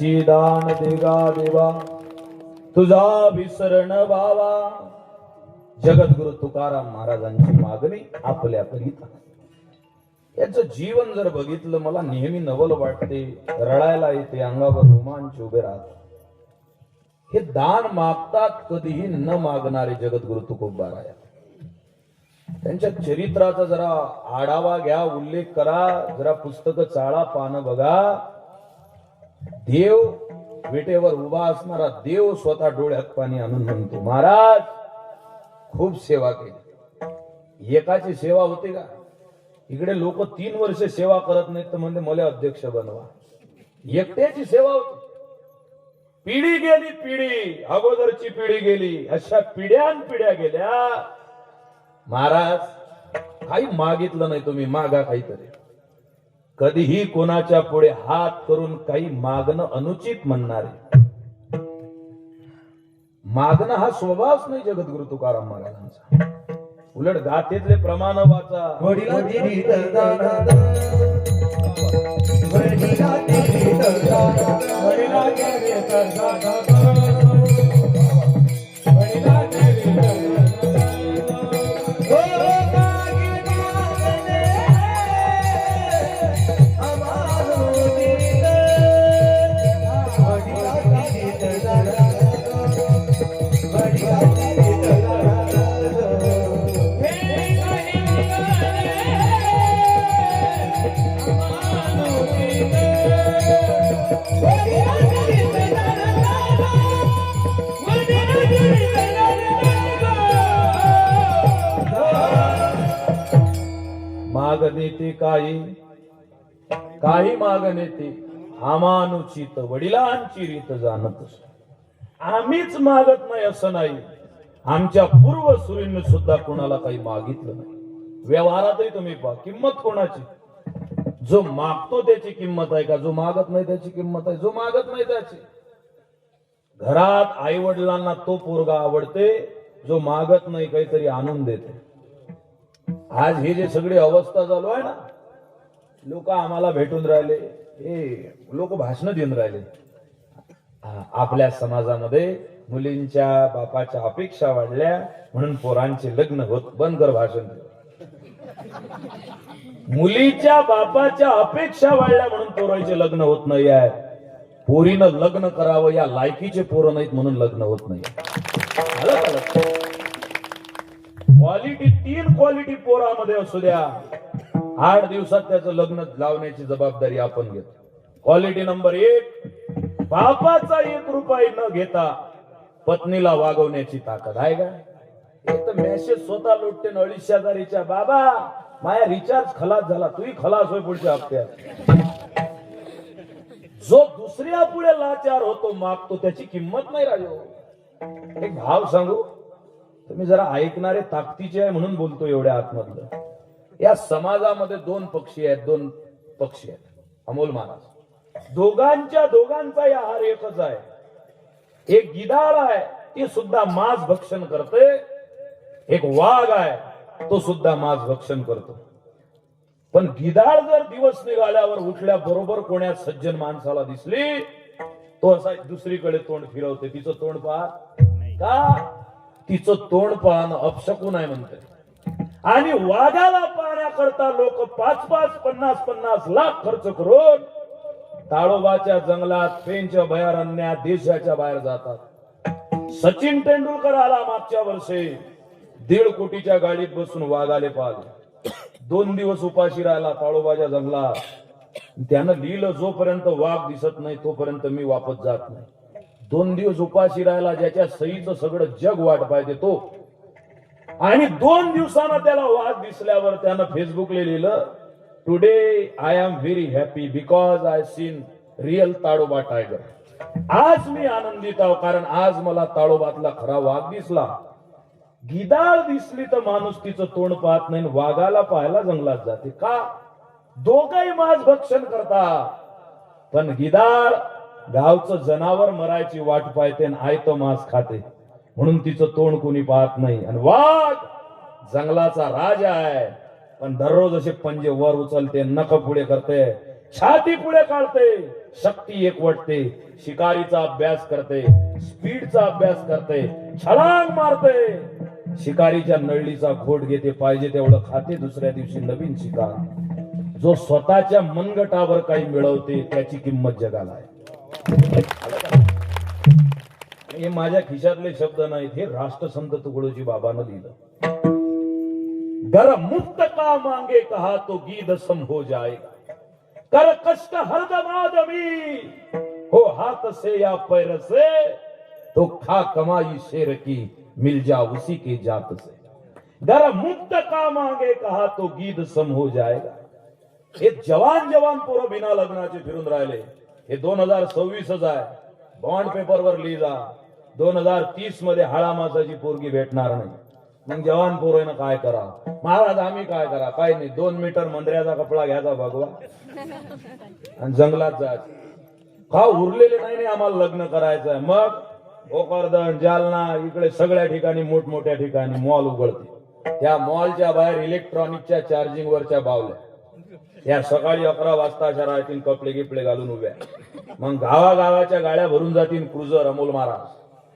किंची दान देगा देवा तुझा विसरण बाबा. जगद्गुरु तुकाराम महाराजांची मागणी आपल्याकरिता. याचं जीवन जर बघितलं मला नेहमी नवल वाटते, रडायला येते, अंगावर रोमांच उभे राहतात. हे दान मागतात कधीही न मागणारे जगद्गुरु तुकोबाराया. त्यांच्या चरित्राचा जरा आढावा घ्या, उल्लेख करा, जरा पुस्तक चाळा, पानं बघा. देव विटेवर उभा असणारा देव स्वतः डोळ्यात पाणी आणून म्हणतो, महाराज खूप सेवा केली. एकाची सेवा होते का? इकडे लोक 3 वर्ष सेवा करत नाहीत तर म्हणजे मला अध्यक्ष बनवा. एकट्याची सेवा होती. पिढी गेली, पिढी अगोदरची पिढी गेली, अशा पिढ्या गेल्या. महाराज काही मागितलं नाही तुम्ही, मागा काहीतरी. कधीही कोणाच्या पुढे हात करून काही मागणं अनुचित म्हणणारे. मागणं हा स्वभावच नाही जगद्गुरु तुकाराम महाराजांचा. उलट गाथेतले प्रमाण वाचा. मागणे ते काही मागणे ते अमानुचित वडिलांची रीत जाणत. आम्हीच मागत नाही असं नाही, आमच्या पूर्वसुरींनी सुद्धा कोणाला काही मागितलं नाही. व्यवहारातही तुम्ही पहा, किंमत कोणाची? जो मागतो त्याची किंमत आहे का? जो मागत नाही त्याची किंमत आहे? जो मागत नाही त्याची. घरात आई वडिलांना तो पोरगा आवडते जो मागत नाही, काहीतरी आणून देते. आज हे जे सगळी अवस्था चालू आहे ना, लोक आम्हाला भेटून राहिले, हे लोक भाषण देऊन राहिले. आपल्या समाजामध्ये मुलींच्या बापाच्या अपेक्षा वाढल्या म्हणून पोरांचे लग्न होत. बंद कर भाषण. मुलीच्या बापाच्या अपेक्षा वाढल्या म्हणून पोरांचे लग्न होत नाही आहे. पोरीनं लग्न करावं या लायकीचे पोरं नाहीत म्हणून लग्न होत नाही. क्वालिटी 3 क्वालिटी पोरामध्ये असू द्या, 8 दिवसात त्याचं लग्न लावण्याची जबाबदारी आपण घेतो. क्वालिटी नंबर 1, बापाचा 1 रुपया न घेता पत्नीला वागवण्याची ताकद आहे का? एक तर मेसेज स्वतः लुटते 250,000च्या. बाबा माझा रिचार्ज खलास झाला, तूही खलास होय पुढच्या हप्त्यात. जो दुसऱ्या पुढे लाचार होतो, मागतो, त्याची किंमत नाही राहिली. एक भाव सांगू, तुम्ही जरा ऐकणारे ताकदीचे आहे म्हणून बोलतो एवढ्या आतमधलं. या समाजामध्ये 2 पक्षी आहेत. अमोल महाराज, दोघांचा या हार एकच आहे. एक गिधाड आहे, ती सुद्धा मांस भक्षण करते. एक वाघ आहे, तो सुद्धा मांस भक्षण करतो. पण गिधाड जर दिवस निघाल्यावर उठल्या बरोबर कोण्या सज्जन माणसाला दिसली, तो असा दुसरीकडे तोंड फिरवते. तिचं तोंड पहा का? तिचं तोंड पाहणं अपशकुन आहे म्हणते. आणि वाघाला पाहण्याकरता लोक 5-5, 50-50 लाख खर्च करून ताडोबाच्या जंगलात, पेंच अभयारण्यात, देशाच्या बाहेर जातात. सचिन तेंडुलकर आला मागच्या वर्षी, 1.5 कोटीच्या गाडीत बसून वाघाले पाहिले. 2 दिवस उपाशी राहिला ताडोबाच्या जंगलात. त्यानं लिहिलं, जोपर्यंत वाघ दिसत नाही तोपर्यंत मी वापस जात नाही. 2 दिवस उपाशी राहिला, ज्याच्या सहीचं सगळं जग वाट पाहिजे तो. आणि 2 दिवसांना त्याला वाघ दिसल्यावर त्यानं फेसबुकला लिहिलं, today I am very happy because I seen real Tadoba tiger. आज मी आनंदित आहो कारण आज मला ताडोबातला खरा वाघ दिसला. गिधाड दिसली तर माणूस तिचं तोंड पाहत नाही, वाघाला पाहायला जंगलात जाते. का? दोघंही मांस भक्षण करतात, पण गिधाड गावचं जनावर मरायची वाट पाहते आणि आयतं मांस खाते म्हणून तिचं तोंड कोणी पाहत नाही. आणि वाघ जंगलाचा राजा आहे, पण दररोज असे पंजे वर उचलते, नख पुढे करते. छाती पुढे काढते, शक्ती एकवटते, शिकारीचा अभ्यास करते, स्पीडचा अभ्यास करते, छलांग मारते, शिकारीच्या नळलीचा घोट घेते, पाहिजे तेवढं खाते, दुसऱ्या दिवशी नवीन शिकार. जो स्वतःच्या मनगटावर काही मिळवते त्याची किंमत जगाला आहे. हे माझ्या खिशातले शब्द नाहीत, हे राष्ट्रसंत तुकडोजी बाबांना लिहिलं. गर मुक्त का मांगे कहा तो गीत सम हो जाएगा, कर कष्ट हरदम आदमी हो हाथ से या पैर से, तो खा कमाई शेर की मिल जा उसी के जात से. गर मुक्त का मांगे कहा तो गीत सम हो जाएगा. हे जवान जवान पोरं बिना लग्नाचे फिरून राहिले. हे 2026 आहे. बॉन्ड पेपरवर लिहिजा 2030 मध्ये हाळा मासाची पोरगी भेटणार नाही. मग जवान पोरांना काय करा महाराज, आम्ही काय करा, काय नाही, 2 मीटर मंदऱ्याचा कपडा घ्यायचा भगवा आणि जंगलात जायचं. का उरलेले नाही आम्हाला लग्न करायचं आहे. मग भोकरदन, जालना इकडे सगळ्या ठिकाणी मोठमोठ्या ठिकाणी मॉल उघडते. त्या मॉलच्या बाहेर इलेक्ट्रॉनिकच्या चार्जिंग वरच्या बावल्या या सकाळी 11 वाजता अशा राहतील, कपडे गिपडे घालून उभ्या. मग गावागावाच्या गाड्या भरून जातील क्रुझर अमोल महाराज,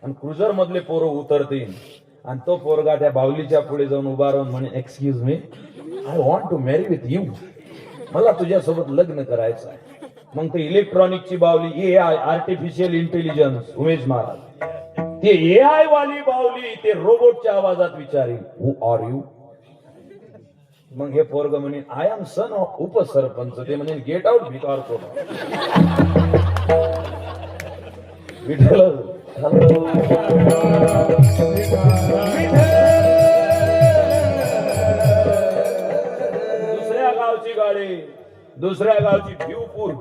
आणि क्रुझर मधले पोरं उतरतील, आणि तो पोरगा त्या बावलीच्या पुढे जाऊन उभा राहून म्हणे, excuse me, I want to marry with you, मला तुझ्यासोबत लग्न करायचं आहे. मग ते इलेक्ट्रॉनिकची बावली, AI artificial intelligence Umesh Maharaj, ते AI वाली बावली ते रोबोटच्या आवाजात विचारेल, हु आर यू. मग हे पोरग म्हणे, आय एम सन ऑफ उपसरपंच. ते म्हणे, गेट आउट भिकार कोण. विठ्ठल दुसऱ्या गावची गाडी, दुसऱ्या गावची भिवपूर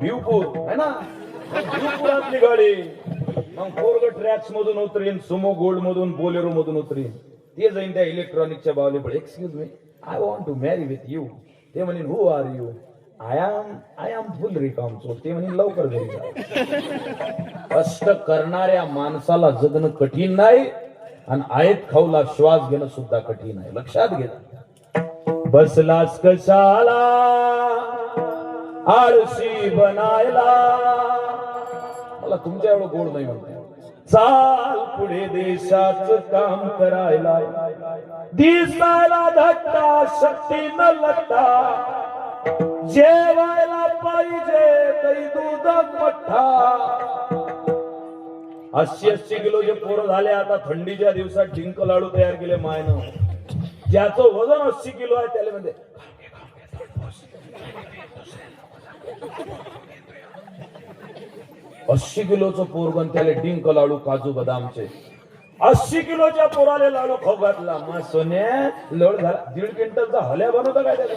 है ना, भिवपुरातली गाडी. मग पोरग ट्रॅक्स मधून उतरीन, सुमो गोल्ड मधून, बोलेरो मधून उतरीन. ते जाईन त्या इलेक्ट्रॉनिकच्या बावलीकडे, excuse me, I want to marry with you. ते म्हणेन, who are you. I am full रिकाम चोट. ते म्हणेन, लवकर घरी जा. कष्ट करणाऱ्या माणसाला जगणं कठीण नाही, आणि आयत खाऊला श्वास घेणं सुद्धा कठीण आहे. लक्षात घ्या. बसलास कशाला आळशी बनायला, मला तुमच्या एवढं गोड नाही म्हणते. चाल पुढे देशाचं काम करायला, दिसायला धट्टा शक्ती न लट्टा, जेवायला पाहिजे तरी दूध मठ्ठा. 80 किलोचे पोरं झाले आता. थंडीच्या दिवसात डिंक लाडू तयार केले मायनं. ज्याचं वजन 80 किलो आहे त्याला म्हणजे 80 किलोचं पोरगण त्याला डिंक लाडू काजू बदामचे. 80 किलोच्या पोराले लाडू खाऊ घातला. मग सोन्या लोड झाला. 1.5 क्विंटलचा हल्या बनवता काय त्याला.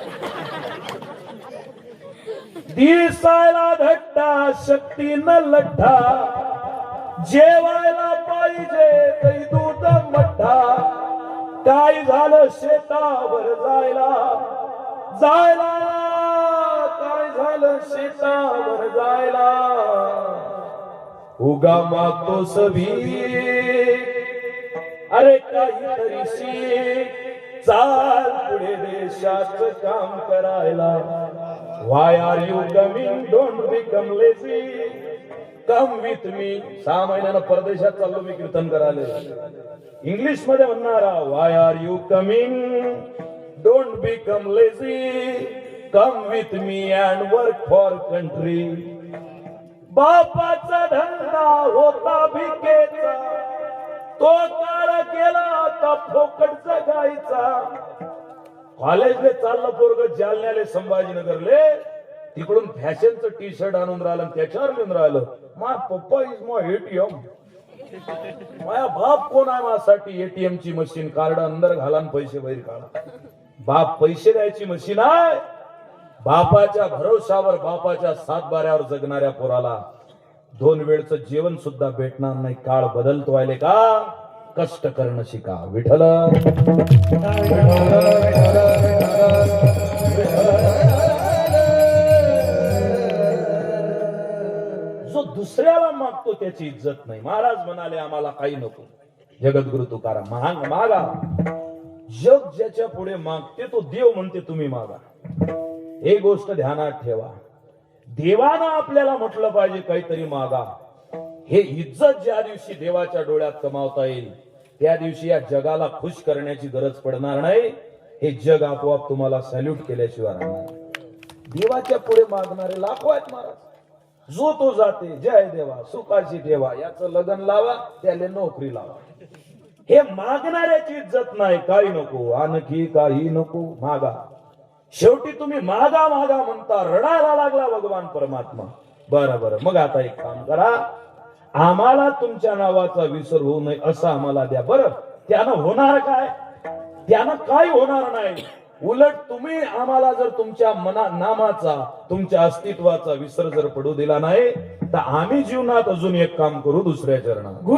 दिसायला धट्टा शक्ती न लठ्ठा, जेवायला पाहिजे तरी दूध मठ्ठा. काय झालं शेतावर जायला, काय झालं शेतावर जायला. उगा मागतो सभी, अरे काहीतरी शिक, चाल पुढे देशाचं काम करायला. Why are you coming? Don't become lazy. Come with me. 6 महिन्यानं परदेशात चाललो मी कीर्तन करायला. इंग्लिश मध्ये म्हणणारा, Why are you coming? Don't become lazy. Come with me and work for country. बापाचा धंदा होता भिकेचा, तो काळ केला आता फोकट जगायचा. कॉलेजले चाललं पोरग जालन्याले संभाजीनगरले, तिकडून फॅशनचं टी शर्ट आणून राहिलं, त्याच्यावर लिहून राहिलं, माय पप्पा इज माय एटीएम. माया बाप कोण आहे माझ्यासाठी एटीएम ची मशीन. कार्ड अंदर घाला आणि पैसे बाहेर काढा. बाप पैसे द्यायची मशीन आहे. बापाच्या भरोशावर, बापाच्या सातबाऱ्यावर जगणाऱ्या पोराला 2 वेळचं जेवण सुद्धा भेटणार नाही. काळ बदलतो आहे का, कष्ट करणं शिका. विठ्ठल जो दुसऱ्याला मागतो त्याची इज्जत नाही. महाराज म्हणाले, आम्हाला काही नको. जगद्गुरु तुकाराम, मागा. जग ज्याच्या पुढे मागते तो देव म्हणते तुम्ही मागा. एक गोष्ट ध्यानात ठेवा, देवानं आपल्याला म्हटलं पाहिजे काहीतरी मागा. हे इज्जत ज्या दिवशी देवाच्या डोळ्यात कमावता येईल त्या दिवशी या जगाला खुश करण्याची गरज पडणार नाही. हे जग आपोआप तुम्हाला सॅल्यूट केल्याशिवाय राहणार. देवाच्या पुढे मागणारे लाखो आहेत महाराज. जो तो जाते जय देवा सुखाची ठेवा, याचं लग्न लावा, त्याला नोकरी लावा. हे मागणाऱ्याची इज्जत नाही. काही नको, आणखी काही नको, मागा. शेवटी तुम्ही मागा मागा म्हणता, रडायला लागला भगवान परमात्मा. बरं मग आता एक काम करा, आम्हाला तुमच्या नावाचा विसर होऊ नये असं आम्हाला द्या. बरं त्यानं होणार काय? त्यानं काय होणार नाही. उलट तुम्ही आम्हाला जर तुमच्या नामाचा तुमच्या अस्तित्वाचा विसर जर पडू दिला नाही तर आम्ही जीवनात अजून एक काम करू, दुसऱ्या चरणात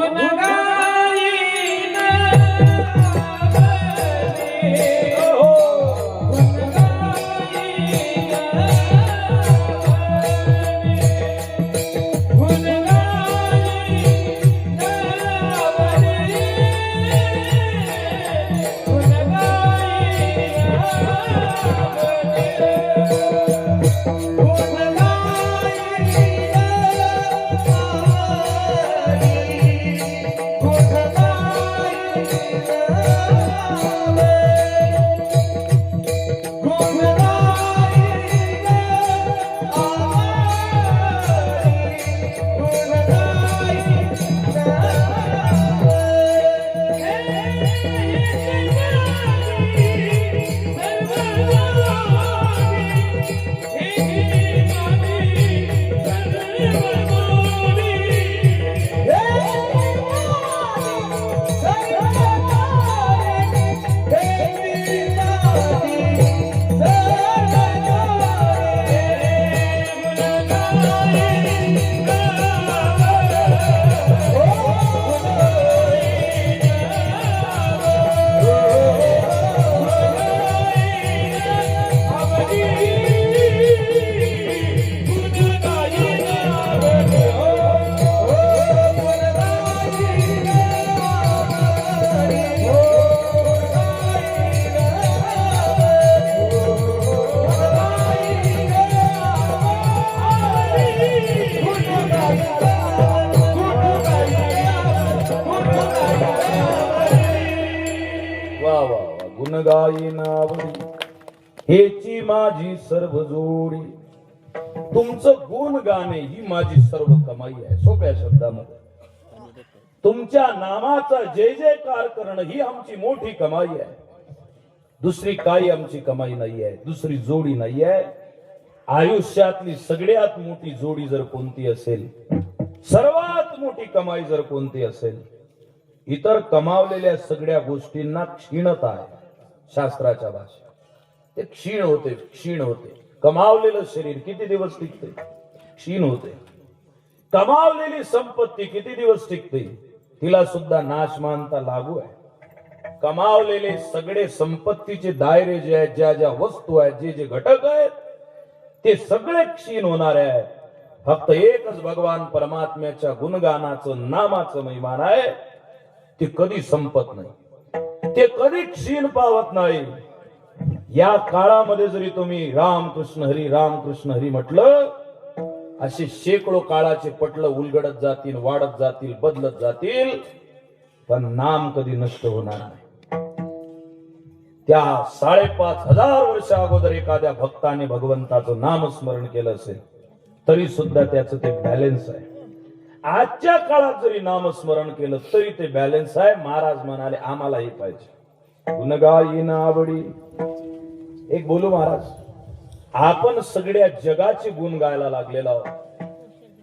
हेची माझी सर्व जोडी. तुमचं गुण गाणे ही माझी सर्व कमाई आहे. सोप्या शब्दामध्ये तुमच्या नामाचा जय जयकार करणं ही आमची मोठी कमाई आहे. दुसरी काही आमची कमाई नाही आहे, दुसरी जोडी नाही आहे. आयुष्यातली सगळ्यात मोठी जोडी जर कोणती असेल, सर्वात मोठी कमाई जर कोणती असेल, इतर कमावलेल्या सगळ्या गोष्टींना क्षीणता आहे. शास्त्राच्या भाषेत ते क्षीण होते. कमावलेलं शरीर किती दिवस टिकते? क्षीण होते. कमावलेली संपत्ती किती दिवस टिकते? तिला सुद्धा नाशमानता लागू आहे. कमावलेले सगळे संपत्तीचे दायरे जे आहेत, ज्या ज्या वस्तू आहेत, जे जे घटक आहेत, ते सगळे क्षीण होणारे आहेत. फक्त एकच भगवान परमात्म्याच्या गुणगानाचं नामाचं महिमान आहे. ते कधी संपत नाही, ते कधी क्षीण पावत नाही. या काळामध्ये जरी तुम्ही रामकृष्ण हरी म्हटलं, असे शेकडो काळाचे पटलं उलगडत जातील, वाढत जातील, बदलत जातील, पण नाम कधी नष्ट होणार नाही. त्या 5,500 वर्ष अगोदर एखाद्या भक्ताने भगवंताचं नामस्मरण केलं असेल तरी सुद्धा त्याचं ते बॅलन्स आहे. आजच्या काळात जरी नामस्मरण केलं तरी ते बॅलन्स आहे. महाराज म्हणाले आम्हालाही पाहिजे. गुणगायीन आवडी. एक बोलू महाराज, आपण सगळ्या जगाचे गुण गायला लागलेलो आहोत.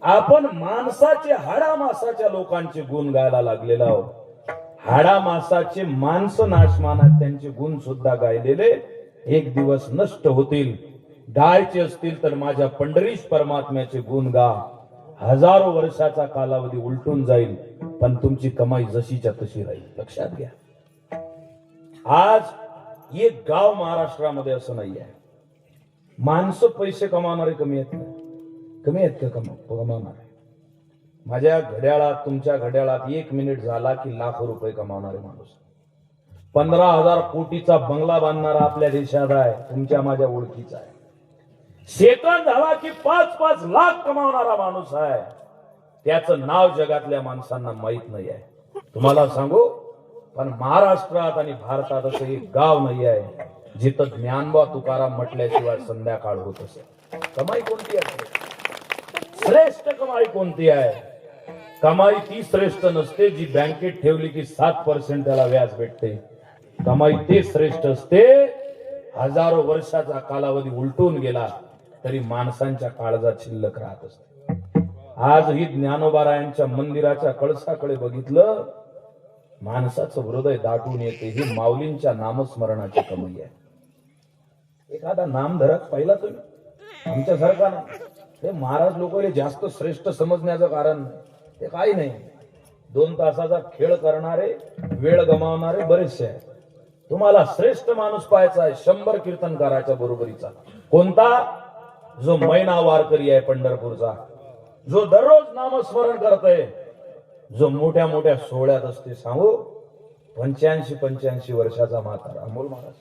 आपण माणसाचे हाडामासाच्या लोकांचे गुण गायला लागलेलो आहोत. हाडामासाचे माणसं नाशमान आहेत, त्यांचे गुण सुद्धा गायलेले एक दिवस नष्ट होतील. गायचे असतील तर माझ्या पंढरीश परमात्म्याचे गुण गा. हजारो वर्षाचा कालावधी उलटून जाईल, पण तुमची कमाई जशीच्या तशी राहील. लक्षात घ्या. आज एक गाव महाराष्ट्रामध्ये असं नाही आहे. माणसं पैसे कमावणारे कमी आहेत का? कमी आहेत का कमावणारे? माझ्या घड्याळात, तुमच्या घड्याळात 1 मिनिट झाला की लाखो रुपये कमावणारे माणूस. 15,000 कोटीचा बंगला बांधणारा आपल्या देशात आहे, तुमच्या माझ्या ओळखीचा आहे. सेकंद झाला की 5-5 लाख कमावणारा माणूस आहे. त्याचं नाव जगातल्या माणसांना माहित नाही आहे. तुम्हाला सांगू, पण महाराष्ट्रात आणि भारतात असं एक गाव नाही आहे जिथं ज्ञानबा तुकाराम म्हटल्याशिवाय संध्याकाळ होत असेल. कमाई कोणती आहे? श्रेष्ठ कमाई कोणती आहे? कमाई ती श्रेष्ठ नसते जी बँकेत ठेवली की 7% त्याला व्याज भेटते. कमाई ते श्रेष्ठ असते हजारो वर्षाचा कालावधी उलटून गेला तरी माणसांच्या काळजात शिल्लक राहत असते. आजही ज्ञानोबारायांच्या मंदिराच्या कळसाकडे बघितलं, माणसाचं हृदय दाटून येते. ही माऊलींच्या नामस्मरणाची कमाई आहे. एखादा नामधरक पाहिला तुम्ही? आमच्यासारखा नाही. हे महाराज लोक जास्त श्रेष्ठ समजण्याचं कारण ते काही नाही. 2 तासाचा खेळ करणारे, वेळ गमावणारे बरेचसे आहेत. तुम्हाला श्रेष्ठ माणूस पाहायचा आहे 100 कीर्तनकाराच्या बरोबरीचा. कोणता? जो मैना वारकरी आहे पंढरपूरचा, जो दररोज नामस्मरण करतोय, जो मोठ्या मोठ्या सोहळ्यात असते. सांगू, 85-85 वर्षाचा म्हातारा अमोल महाराज.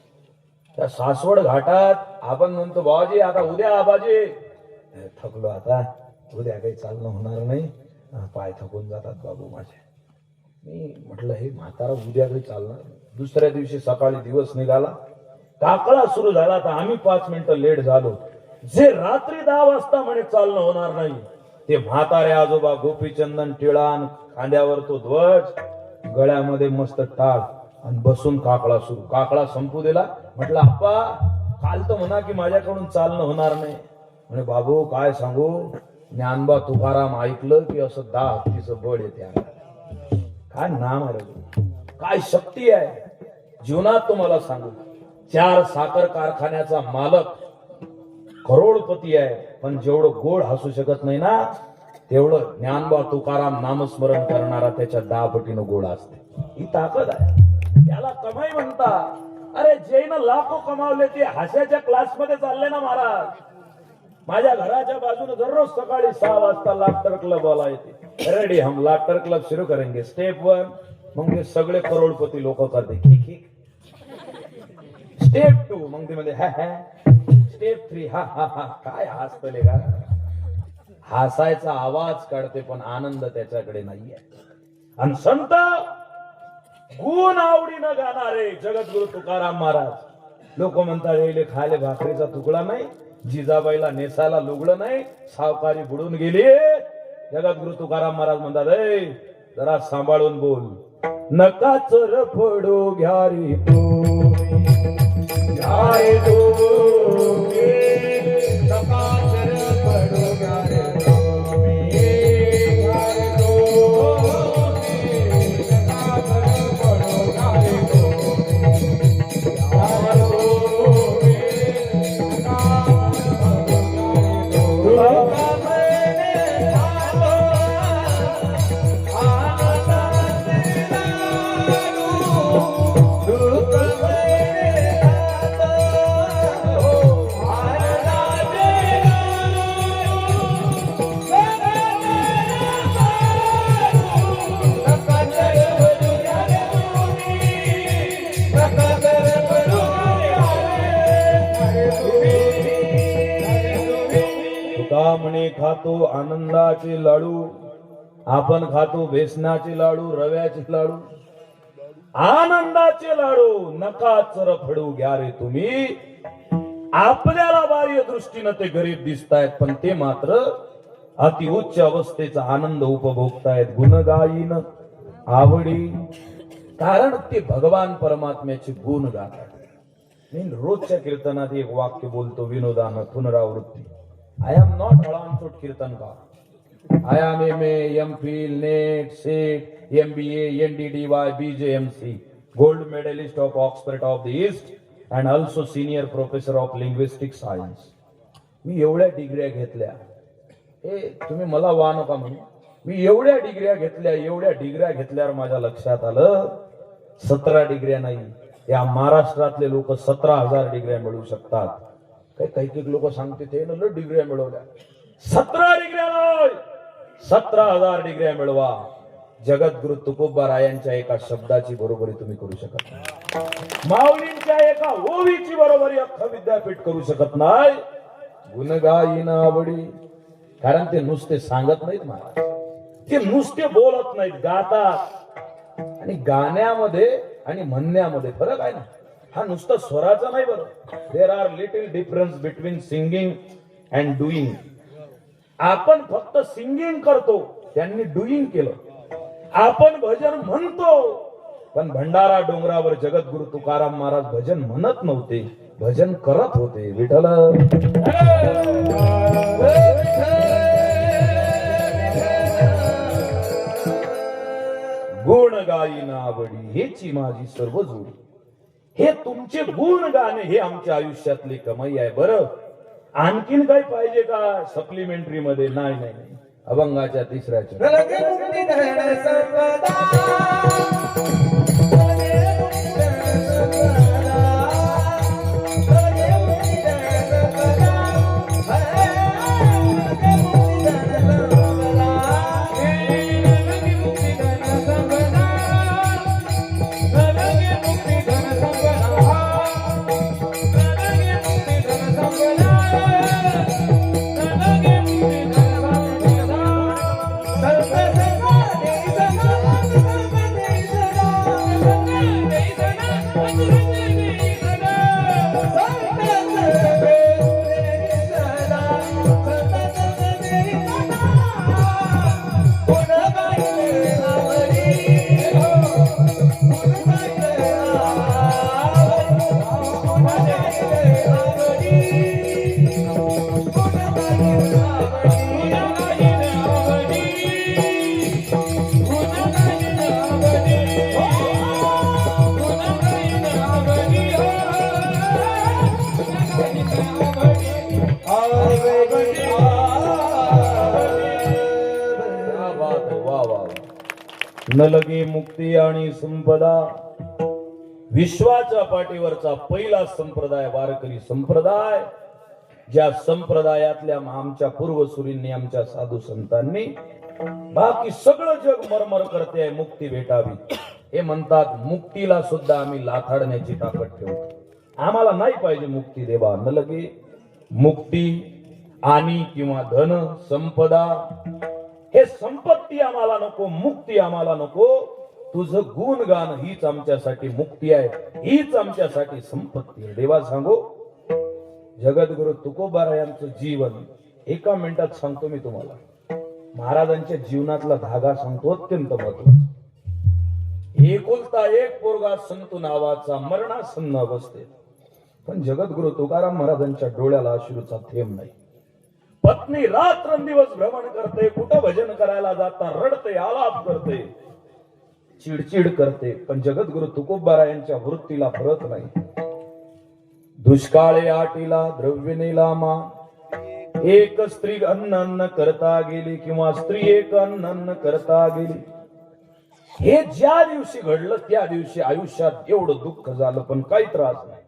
त्या सासवड घाटात आपण म्हणतो बाबाजी आता उद्या, आबाजी थकलो आता, उद्या काही चालणं होणार नाही, पाय थकून जातात बाबू माझे. मी म्हटलं हे म्हातारा उद्या काही चालणार. दुसऱ्या दिवशी सकाळी दिवस निघाला, काकळा सुरू झाला, तर आम्ही 5 मिनिटं लेट झालो. जे रात्री 10 वाजता म्हणे चालणं होणार नाही, ते म्हातारे आजोबा गोपीचंदन टिळान, खांद्यावर तो ध्वज, गळ्यामध्ये मस्त टाळ आणि बसून काकळा सुरू. काकळा संपू दिला. म्हटलं आप्पा काल तर म्हणा की माझ्याकडून चालणं होणार नाही. म्हणे बाबू काय सांगू, ज्ञानबा तुकाराम ऐकलं की असं 10 हत्तीचं बळ येते. काय नाम आहे, काय शक्ती आहे जीवनात. तुम्हाला सांगू, 4 साखर कारखान्याचा मालक करोडपती आहे, पण जेवढं गोड हसू शकत नाही ना, तेवढं ज्ञानबा तुकाराम नामस्मरण करणारा त्याच्या 10 पटीनं गोड असते. ही ताकद आहे. त्याला कमाई म्हणता. अरे जैन लाखो कमावले, ते हास्याच्या क्लासमध्ये चालले ना महाराज. माझ्या घराच्या बाजूने दररोज सकाळी 6 वाजता लाफ्टर क्लब वाला येते. रेडी, हम लाफ्टर क्लब सुरू करेंगे. स्टेप 1, मग ते सगळे करोडपती लोक करते खिक खिक. स्टेप 2, मग ते मध्ये स्टेप 3 हा हा हा. काय हसतले का? हसायचा आवाज काढते पण आनंद त्याच्याकडे नाहीये. आणि संत गुण आवडीनं गाणारे जगद्गुरु तुकाराम महाराज. लोक म्हणतात हे खायले भाकरीचा तुकडा नाही, जिजाबाईला नेसायला लुगडं नाही, सावकारी बुडून गेली. जगद्गुरु तुकाराम महाराज म्हणतात जरा सांभाळून बोल. नका चर पडू घ्या रे तू, घ्या रे तू, नका चर पडू घ्या रे तू, घ्या रे तू, नका चर पडू घ्या रे तू, घ्या रे तू. म्हणे खातो आनंदाचे लाडू, आपण खातो बेसनाचे लाडू, रव्याचे लाडू. आनंदाचे लाडू नका चरफडू घ्या रे तुम्ही. आपल्याला बाह्य दृष्टीनं ते गरीब दिसतायत, पण ते मात्र अति उच्च अवस्थेचा आनंद उपभोगतायत. गुणगायीन आवडी, कारण ते भगवान परमात्म्याचे गुण गातात. मी रोजच्या कीर्तनात एक वाक्य बोलतो विनोदानं, पुनरावृत्ती. I am not Alamchot Kirtanka. I am MA, MPhil, NET, SET, MBA, NDDY, BJMC, Gold Medalist of Oxford of the East, and also Senior Professor of Linguistic Science. मी एवढ्या डिग्र्या घेतल्या. तुम्ही मला वा नका म्हणू. मी एवढ्या डिग्र्या घेतल्यावर माझ्या लक्षात आलं 17 डिग्र्या नाही, या महाराष्ट्रातले लोक 17,000 डिग्र्या मिळवू शकतात. काही लोक सांगते ते ना डिग्र्या मिळवल्या. 17 डिग्र्या नाही, 17,000 डिग्र्या मिळवा. जगद्गुरु तुकोबारायांच्या एका शब्दाची बरोबरी तुम्ही करू शकत नाही. माऊलींच्या एका ओवीची बरोबरी अख्खं विद्यापीठ करू शकत नाही. गुण गाईन आवडी. कारण ते नुसते सांगत नाहीत महाराज, ते नुसते बोलत नाहीत, गातात. आणि गाण्यामध्ये आणि म्हणण्यामध्ये फरक आहे ना. हा नुसता स्वराचा नाही बरं. There are little difference between singing and doing. आपण फक्त सिंगिंग करतो, त्यांनी डुईंग केलं. आपण भजन म्हणतो, पण भंडारा डोंगरावर जगद्गुरु तुकाराम महाराज भजन म्हणत नव्हते, भजन करत होते. विठ्ठल गुण गाईन आवडी, हेची माझी सर्व जोडी. हे तुमचे गुण गाणे हे आमच्या आयुष्यातली कमाई आहे. बरं, आणखीन काही पाहिजे का सप्लिमेंटरी मध्ये? नाही नाही नाही. अभंगाच्या तिसऱ्याच्या न लगे मुक्ती आणि संपदा. विश्वाच्या पाठीवरचा पहिला संप्रदाय वारकरी संप्रदाय. ज्या संप्रदायातल्या आमच्या पूर्वसुरींनी, आमच्या साधू संतांनी, बाकी सगळं जग मरमर करते मुक्ती भेटावी. हे म्हणतात मुक्तीला सुद्धा आम्ही लाथाडण्याची ताकद ठेवतो. आम्हाला नाही पाहिजे मुक्ती देवा. न लगे मुक्ती आणि किंवा धन संपदा, हे संपत्ती आम्हाला नको, मुक्ती आम्हाला नको. तुझं गुणगान हीच आमच्यासाठी मुक्ती आहे, हीच आमच्यासाठी संपत्ती आहे. देवा सांगो, जगद्गुरु तुकोबारा यांचं जीवन एका मिनिटात सांगतो मी तुम्हाला. महाराजांच्या जीवनातला धागा सांगतो, अत्यंत महत्वाचा. एकुलता एक पोरगा संतू नावाचा, मरणासन्न अवस्थेत. पण जगद्गुरु तुकाराम महाराजांच्या डोळ्याला अश्रूचा थेंब नाही. पत्नी रात्रंदिवस भ्रमण करते, कुठं भजन करायला जाता रडते, आलाप करते, चिडचिड करते. पण जगद्गुरु तुकोबारा यांच्या वृत्तीला फरक नाही. दुष्काळे आटीला द्रव्य नेला मा, एक स्त्री अन्न अन्न करता गेली, किंवा स्त्री एक अन्न अन्न करता गेली. हे ज्या दिवशी घडलं त्या दिवशी आयुष्यात एवढं दुःख झालं, पण काही त्रास नाही.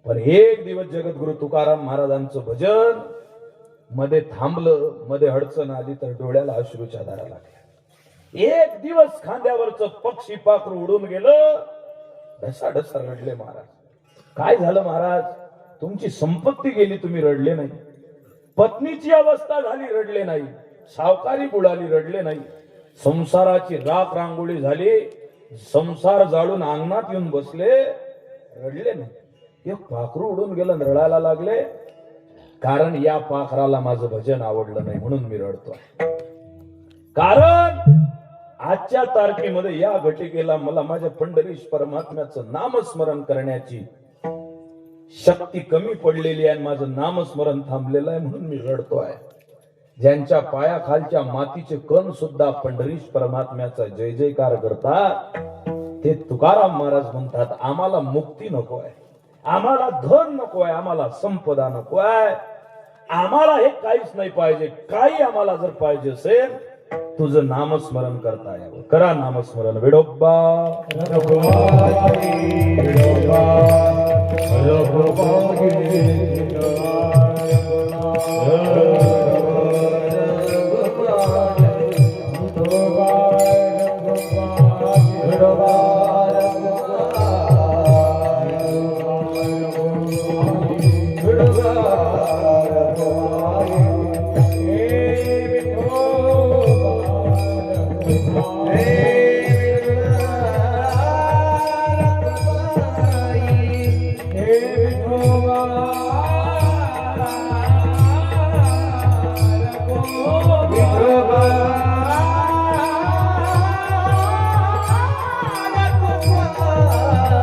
पण एक दिवस जगद्गुरु तुकाराम महाराजांचं भजन मध्ये थांबलं, मध्ये अडचण आली तर डोळ्याला अश्रूच्या धारा लागल्या. एक दिवस खांद्यावरचं पक्षी पाखरू उडून गेलं, ढसाढसा रडले महाराज. काय झालं महाराज? तुमची संपत्ती गेली, तुम्ही रडले नाही. पत्नीची अवस्था झाली, रडले नाही. सावकारी बुडाली, रडले नाही. संसाराची राख रांगोळी झाली, संसार जाळून अंगणात येऊन बसले, रडले नाही. एक पाखरू उडून गेलं, रडायला लागले. कारण या पाखराला माझं भजन आवडलं नाही म्हणून मी रडतो. कारण आजच्या तारखेमध्ये या घटिकेला मला माझ्या पंढरीश परमात्म्याचं नामस्मरण करण्याची शक्ती कमी पडलेली आहे, माझं नामस्मरण थांबलेलं आहे म्हणून मी रडतो आहे. ज्यांच्या पायाखालच्या मातीचे कण सुद्धा पंढरीश परमात्म्याचा जय जयकार करतात, ते तुकाराम महाराज म्हणतात आम्हाला मुक्ती नको आहे, आम्हाला धन नको आहे, आम्हाला संपदा नको आहे, आम्हाला हे काहीच नाही पाहिजे. काही आम्हाला जर पाहिजे असेल तुझं नामस्मरण करता यावं. करा नामस्मरण. विडोबा विडोबा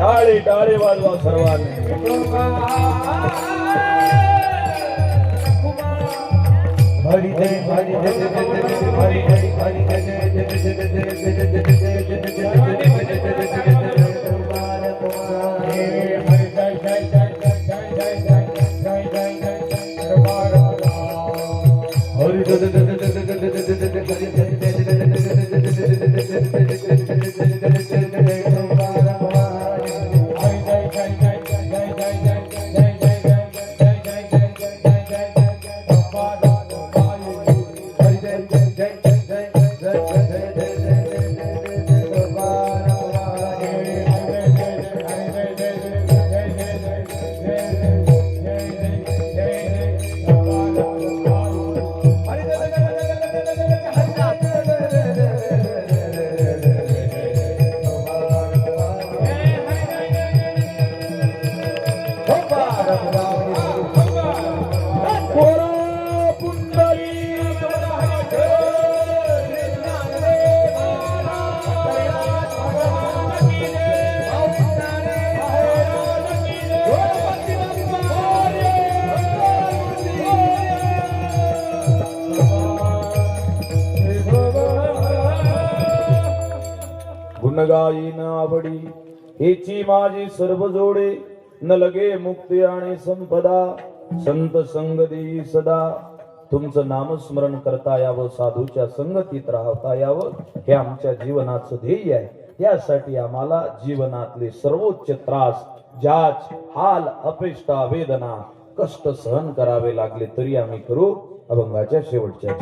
टाळी टाळी वाजवा सर्वांनी. हरी जय हरी जय जय जय जय हरी हरी हरी जय जय जय जय जय जय जय जय जय गुणगायीन आवडी हेची माझी सर्व जोडे न लगे मुक्ती आणि संपदा संत संग देई सदा. तुमचं नामस्मरण करता यावं, साधूच्या संगतीत राहता यावं, हे आमच्या जीवनाचं ध्येय आहे. यासाठी आम्हाला जीवनातले सर्वोच्च त्रास, जाच, हाल, अपेष्टा, वेदना, कष्ट सहन करावे लागले तरी आम्ही करू. अभंगाच्या शेवटच्या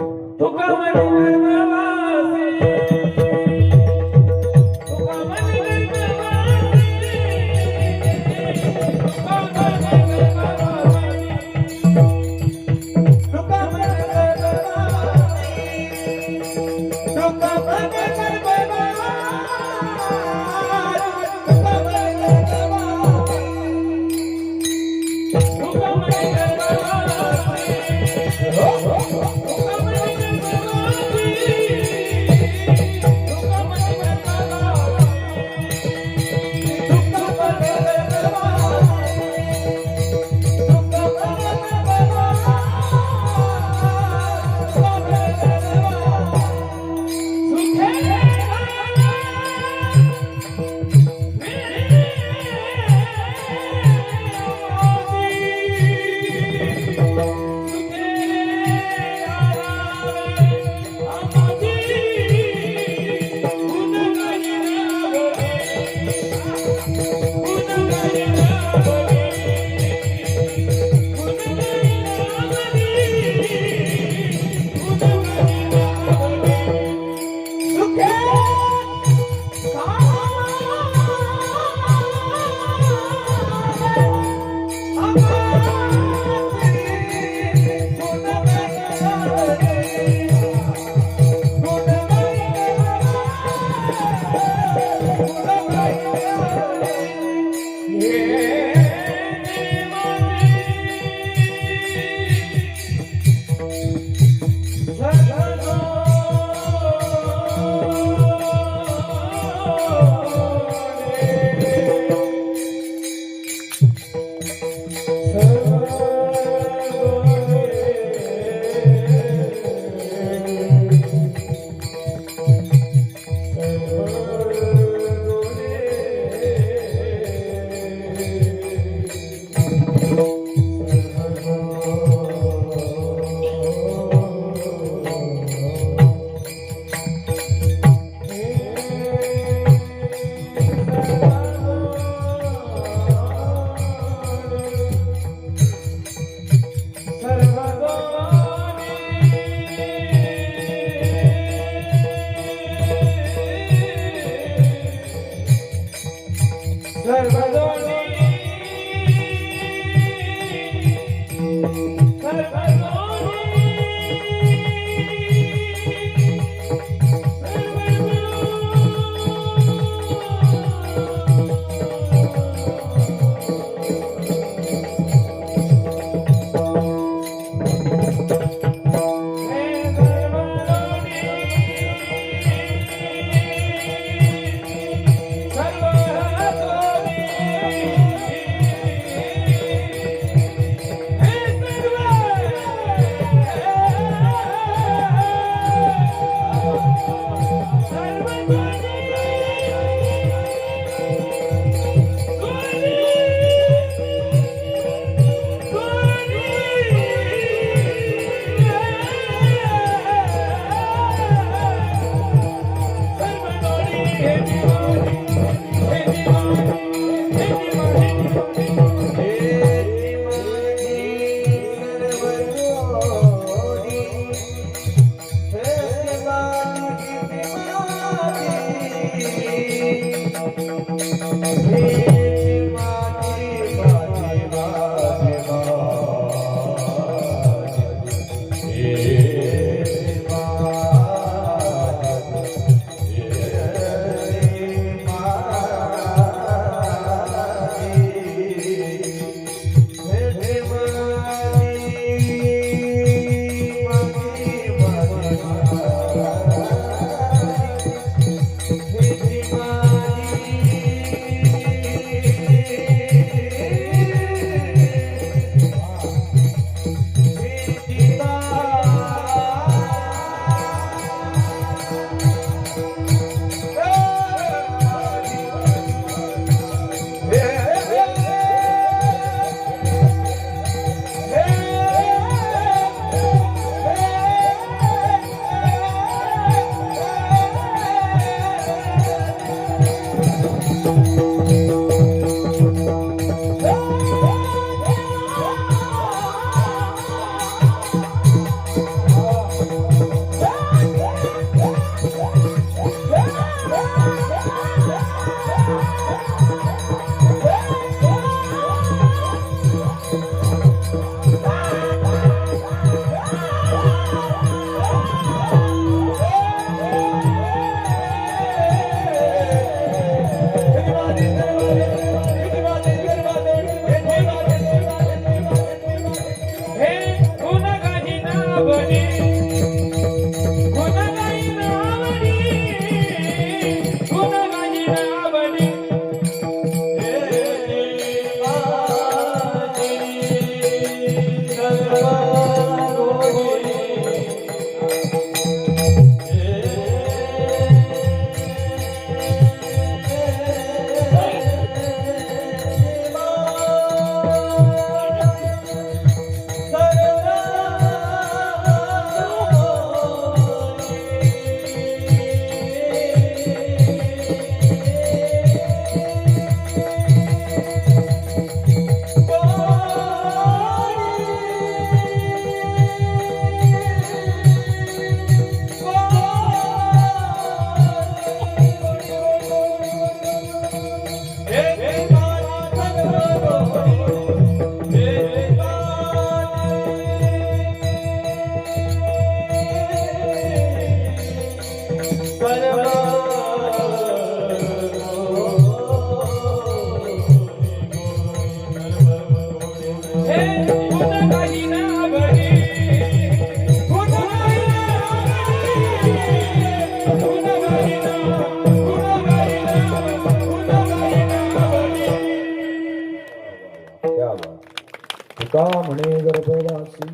तुका म्हणे गर्भवासी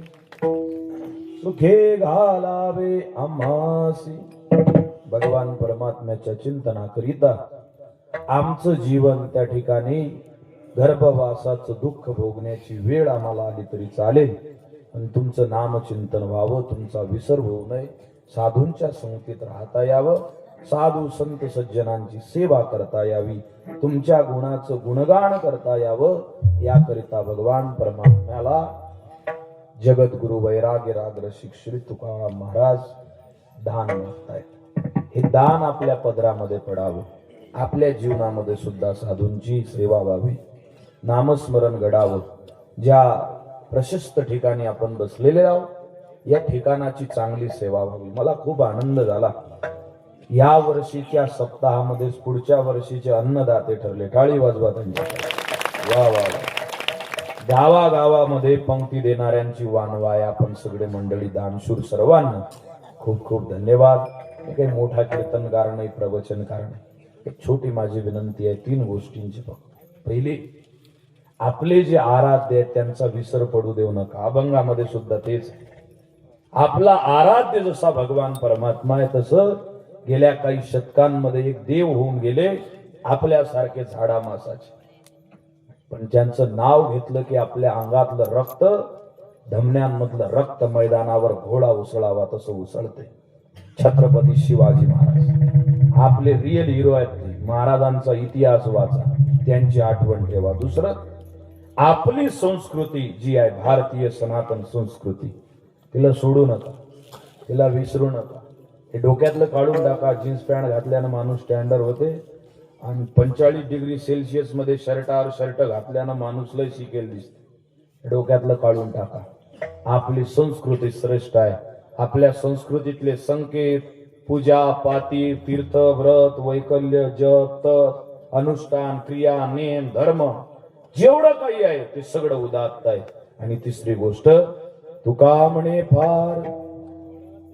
सुखे घालावे आम्हासी. भगवान परमात्म्याच्या चिंतनाकरिता आमचं जीवन त्या ठिकाणी गर्भवासाचं दुःख भोगण्याची वेळ आम्हाला आली तरी चालेल, पण तुमचं नामचिंतन व्हावं, तुमचा विसर होऊ नये, साधूंच्या संगतीत राहता यावं, साधू संत सज्जनांची सेवा करता यावी, तुमच्या गुणाचं गुणगान करता यावं, याकरिता भगवान परमात्म्याला जगद्गुरु वैराग्य राग रसिक श्री तुकाराम महाराज दान मागतायत. हे दान आपल्या पदरामध्ये पडावं, आपल्या जीवनामध्ये सुद्धा साधूंची सेवा व्हावी, नामस्मरण घडावं. ज्या प्रशस्त ठिकाणी आपण बसलेले आहोत. या ठिकाणाची चांगली सेवा व्हावी. मला खूप आनंद झाला. या वर्षीच्या सप्ताहामध्येच पुढच्या वर्षीचे अन्नदाते ठरले. टाळी वाजवा त्यांच्या. वा वा वा. गावागावामध्ये पंक्ती देणाऱ्यांची वानवाय आपण सगळे मंडळी दानशूर सर्वांना खूप खूप धन्यवाद. हे काही मोठा कीर्तनकार नाही, प्रवचनकार नाही. एक छोटी माझी विनंती आहे 3 गोष्टींची फक्त. पहिली, आपले जे आराध्य आहेत त्यांचा विसर पडू देऊ नका. अभंगामध्ये सुद्धा तेच. आपला आराध्य जसा भगवान परमात्मा आहे तसं गेल्या काही शतकांमध्ये एक देव होऊन गेले आपल्यासारखे झाडा मासाचे. पण त्यांचं नाव घेतलं की आपल्या अंगातलं रक्त, धमन्यांमधलं रक्त मैदानावर घोडा उसळावा तसं उसळते. छत्रपती शिवाजी महाराज आपले रिअल हिरो आहेत. महाराजांचा इतिहास वाचा, त्यांची आठवण ठेवा. दुसरं, आपली संस्कृती जी आहे भारतीय सनातन संस्कृती, तिला सोडू नका, तिला विसरू नका. हे डोक्यातलं काढून टाका. जीन्स पॅन्ट घातल्यानं माणूस स्टँडर्ड होते आणि 45 डिग्री सेल्सिअस मध्ये शर्टावर शर्ट घातल्यानं माणूस लय शिकेल दिसते. डोक्यातलं काढून टाका. आपली संस्कृती श्रेष्ठ आहे. आपल्या संस्कृतीतले संकेत, पूजा पाती, तीर्थ, व्रत, वैकल्य, जप, तप, अनुष्ठान, क्रिया, नेम, धर्म जेवढं काही आहे ते सगळं उदात्त आहे. आणि तिसरी गोष्ट, तुका म्हणे फार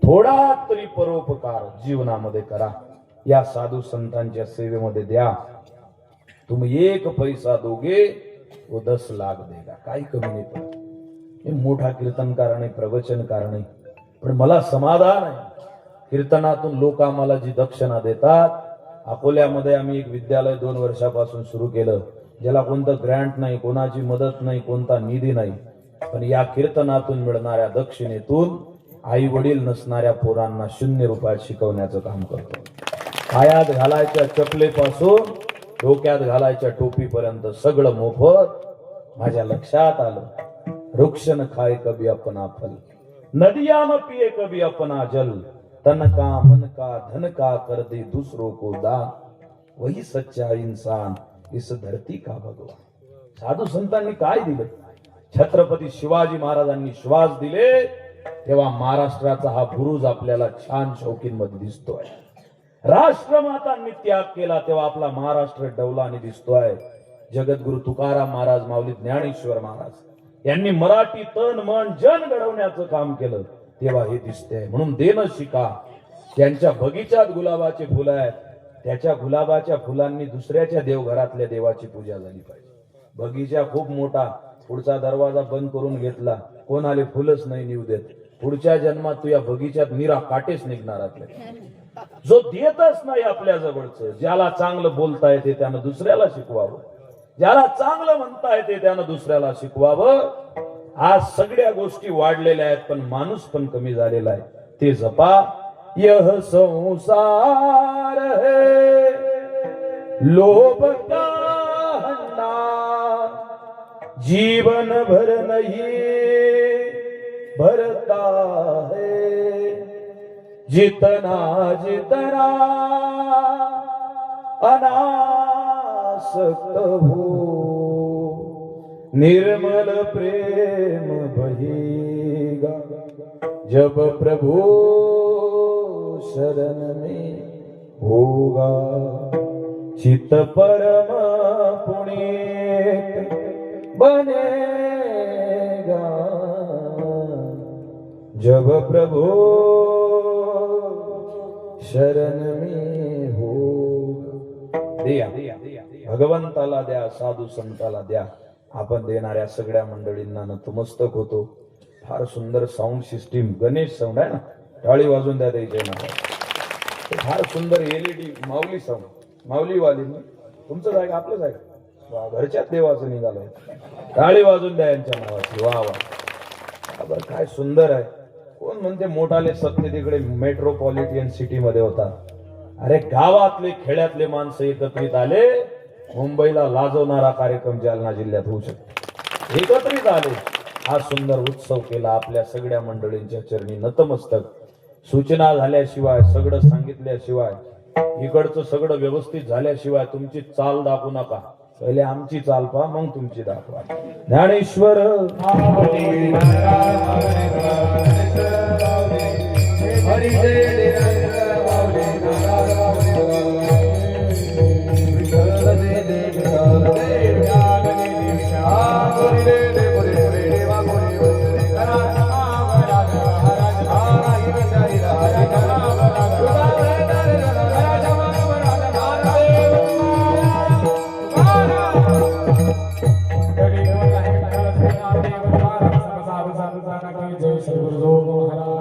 थोडा तरी परोपकार जीवनामध्ये करा. या साधू संतांच्या सेवेमध्ये द्या. तुम्ही 1 पैसा दोगे वो 10 लाख देगा. काही कमी नाही पडत. हे मोठा कीर्तनकार नाही, प्रवचनकार नाही, पण मला समाधान आहे. कीर्तनातून लोक आम्हाला जी दक्षिणा देतात. अकोल्यामध्ये आम्ही एक विद्यालय 2 वर्षापासून सुरू केलं, ज्याला कोणतं ग्रँट नाही, कोणाची मदत नाही, कोणता निधी नाही. पण या कीर्तनातून मिळणाऱ्या दक्षिणेतून आई वडील नसणाऱ्या पोरांना 0 रुपयात शिकवण्याचं काम करतो. पायात घालायच्या चपलेपासून डोक्यात घालायच्या टोपीपर्यंत सगळं मोफत. माझ्या लक्षात आलं, वृक्ष न खाए कभी अपना फल, नदिया न पिए कभी अपना जल, तन का मन का धन का कर दे दूसरों को दान, वही सच्चा इंसान इस धरती का भगवान. साधू संतांनी काय दिलं? छत्रपती शिवाजी महाराजांनी श्वास दिले तेव्हा महाराष्ट्राचा हा बुरुज आपल्याला छान शौकींमध्ये दिसतोय. राष्ट्रमातांनी त्याग केला तेव्हा आपला महाराष्ट्र डौलाने दिसतोय. जगद्गुरु तुकाराम महाराज, माऊली ज्ञानेश्वर महाराज यांनी मराठी तन मन जन घडवण्याचं काम केलं तेव्हा हे दिसतंय. म्हणून देणं शिका. त्यांच्या बगीचात गुलाबाचे फुलं आहेत, त्याच्या गुलाबाच्या फुलांनी दुसऱ्याच्या देवघरातल्या देवाची पूजा झाली पाहिजे. बगीचा खूप मोठा, पुढचा दरवाजा बंद करून घेतला, कोण आले फुलच नाही निऊ देत. पुढच्या जन्मात तू या बगीच्यात निरा काटेच निघणार आपल्या. जो देतच नाही आपल्या जवळचं, ज्याला चांगलं बोलता येते त्यानं दुसऱ्याला शिकवावं, ज्याला चांगलं म्हणता येते त्यानं दुसऱ्याला शिकवावं. आज सगळ्या गोष्टी वाढलेल्या आहेत पण माणूस पण कमी झालेला आहे. ते जपा. यह संसार है लोभ का हंडा, जीवन भर नहीं भरता है, जितना जितना अनासक्त हो, निर्मल प्रेम बहेगा, जब प्रभु शरण में होगा, चित परम पुनीत बनेगा, जब प्रभु शरण में होगा. द्या भगवंताला द्या, साधू संताला द्या. आपण देणाऱ्या सगळ्या मंडळींना नतमस्तक होतो. फार सुंदर साऊंड सिस्टीम, गणेश साऊंड आहे ना, टाळी वाजून द्या त्याच्या नावावर. फार सुंदर एलईडी माऊली साऊंड, माऊली वाली तुमचंच आहे का आपलंच आहे? घरच्याच देवाचं निघालंय. टाळी वाजून द्या यांच्या नावाची. वा वा, बरं काय सुंदर आहे. कोण म्हणते मोठाले सत्य तिकडे मेट्रोपॉलिटन सिटी मध्ये होता. अरे गावातले खेड्यातले माणसं एकत्रित आले, मुंबईला लाजवणारा कार्यक्रम जालना जिल्ह्यात होऊ शकतो. एकत्रित आले, हा सुंदर उत्सव केला. आपल्या सगळ्या मंडळींच्या चरणी नतमस्तक. सूचना झाल्याशिवाय, सगळं सांगितल्याशिवाय, इकडचं सगळं व्यवस्थित झाल्याशिवाय तुमची चाल दाखवू नका. पहिले आमची चाल पहा, मग तुमची दाखवा. ज्ञानेश्वर हरी जय जय श्री गुरु महाराज.